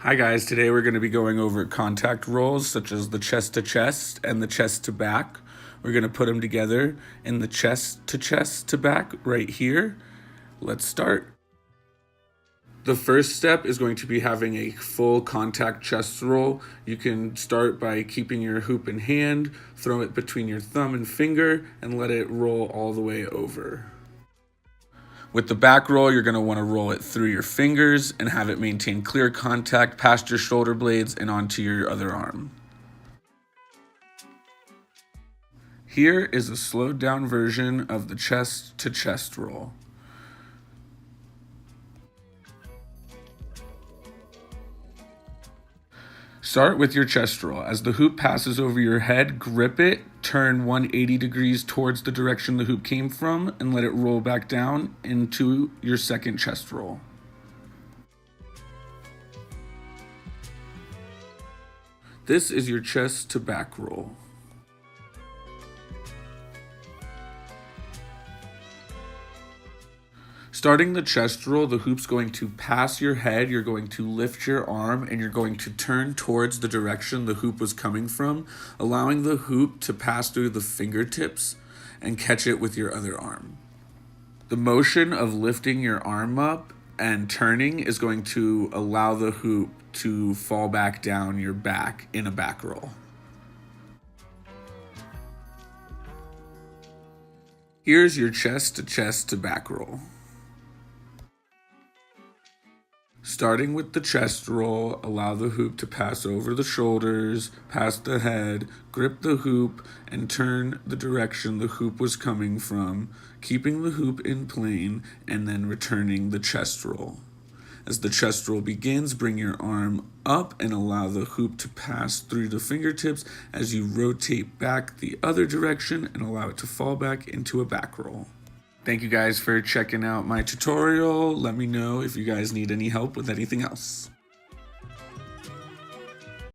Hi guys, today we're going to be going over contact rolls such as the chest to chest and the chest to back. We're going to put them together in the chest to back right here. Let's start. The first step is going to be having a full contact chest roll. You can start by keeping your hoop in hand, throw it between your thumb and finger, and let it roll all the way over. With the back roll, you're going to want to roll it through your fingers and have it maintain clear contact past your shoulder blades and onto your other arm. Here is a slowed down version of the chest to chest roll. Start with your chest roll. As the hoop passes over your head, grip it, turn 180 degrees towards the direction the hoop came from, and let it roll back down into your second chest roll. This is your chest to back roll. Starting the chest roll, the hoop's going to pass your head, you're going to lift your arm, and you're going to turn towards the direction the hoop was coming from, allowing the hoop to pass through the fingertips and catch it with your other arm. The motion of lifting your arm up and turning is going to allow the hoop to fall back down your back in a back roll. Here's your chest to back roll. Starting with the chest roll, allow the hoop to pass over the shoulders, past the head, grip the hoop, and turn the direction the hoop was coming from, keeping the hoop in plane, and then returning the chest roll. As the chest roll begins, bring your arm up and allow the hoop to pass through the fingertips as you rotate back the other direction and allow it to fall back into a back roll. Thank you guys for checking out my tutorial. Let me know if you guys need any help with anything else.